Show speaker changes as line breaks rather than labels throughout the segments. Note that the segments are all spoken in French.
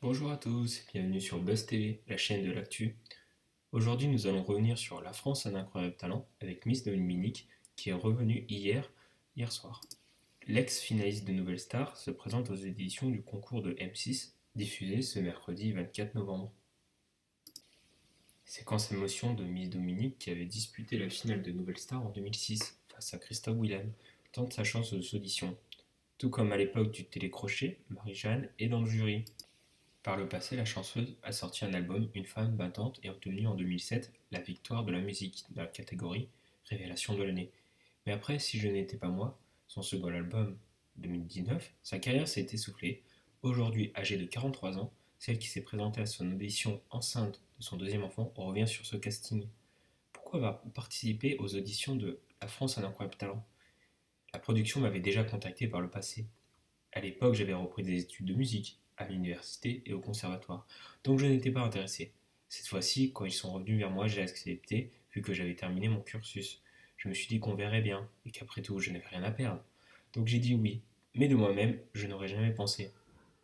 Bonjour à tous, bienvenue sur Buzz TV, la chaîne de l'actu. Aujourd'hui, nous allons revenir sur La France a un incroyable talent avec Miss Dominique qui est revenue hier soir. L'ex-finaliste de Nouvelle Star se présente aux éditions du concours de M6, diffusé ce mercredi 24 novembre. Séquence émotion de Miss Dominique qui avait disputé la finale de Nouvelle Star en 2006 face à Christophe Willem, tente sa chance aux auditions. Tout comme à l'époque du télécrochet, Marie-Jeanne est dans le jury. Par le passé, la chanteuse a sorti un album, Une femme battante, et obtenu en 2007 la victoire de la musique dans la catégorie Révélation de l'année. Mais après, Si je n'étais pas moi, son second album 2019, sa carrière s'est essoufflée. Aujourd'hui âgée de 43 ans, celle qui s'est présentée à son audition enceinte de son deuxième enfant revient sur ce casting. Pourquoi va participer aux auditions de La France a un incroyable talent? La production m'avait déjà contacté par le passé. À l'époque, j'avais repris des études de musique, à l'université et au conservatoire, donc je n'étais pas intéressé. Cette fois-ci, quand ils sont revenus vers moi, j'ai accepté, vu que j'avais terminé mon cursus. Je me suis dit qu'on verrait bien, et qu'après tout, je n'avais rien à perdre. Donc j'ai dit oui, mais de moi-même, je n'aurais jamais pensé.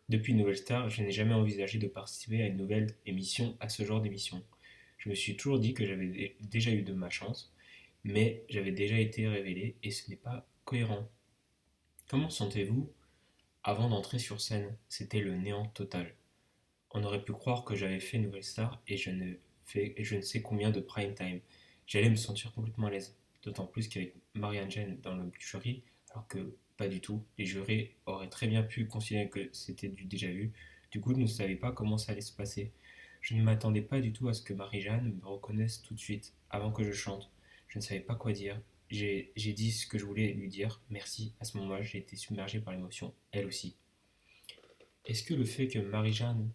Depuis Nouvelle Star, je n'ai jamais envisagé de participer à une nouvelle émission, à ce genre d'émission. Je me suis toujours dit que j'avais déjà eu de ma chance, mais j'avais déjà été révélé, et ce n'est pas cohérent. Comment sentez-vous avant d'entrer sur scène? C'était le néant total. On aurait pu croire que j'avais fait Nouvelle Star et je ne sais combien de prime time. J'allais me sentir complètement à l'aise. D'autant plus qu'avec Marianne Jane dans le jury, alors que pas du tout. Les jurés auraient très bien pu considérer que c'était du déjà vu. Du coup, je ne savais pas comment ça allait se passer. Je ne m'attendais pas du tout à ce que Marie-Jeanne me reconnaisse tout de suite, avant que je chante. Je ne savais pas quoi dire. J'ai dit ce que je voulais lui dire. Merci. À ce moment-là, j'ai été submergé par l'émotion. Elle aussi. Est-ce que le fait que Marie James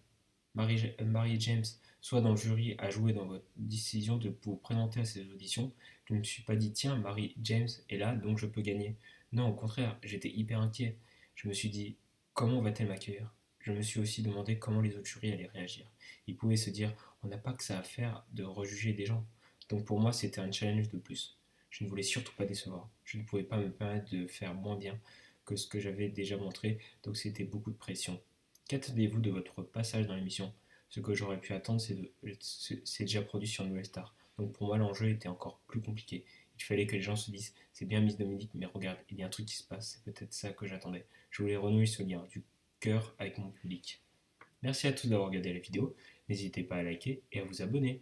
soit dans le jury a joué dans votre décision de vous présenter à ces auditions? Je ne me suis pas dit, tiens, Marie James est là, donc je peux gagner. Non, au contraire, j'étais hyper inquiet. Je me suis dit, comment va-t-elle m'accueillir? Je me suis aussi demandé comment les autres jurys allaient réagir. Ils pouvaient se dire, on n'a pas que ça à faire de rejuger des gens. Donc pour moi, c'était un challenge de plus. Je ne voulais surtout pas décevoir. Je ne pouvais pas me permettre de faire moins bien que ce que j'avais déjà montré, donc c'était beaucoup de pression. Qu'attendez-vous de votre passage dans l'émission? Ce que j'aurais pu attendre, c'est déjà produit sur Nouvelle Star. Donc pour moi, l'enjeu était encore plus compliqué. Il fallait que les gens se disent, c'est bien Miss Dominique, mais regarde, il y a un truc qui se passe, c'est peut-être ça que j'attendais. Je voulais renouer ce lien du cœur avec mon public. Merci à tous d'avoir regardé la vidéo, n'hésitez pas à liker et à vous abonner.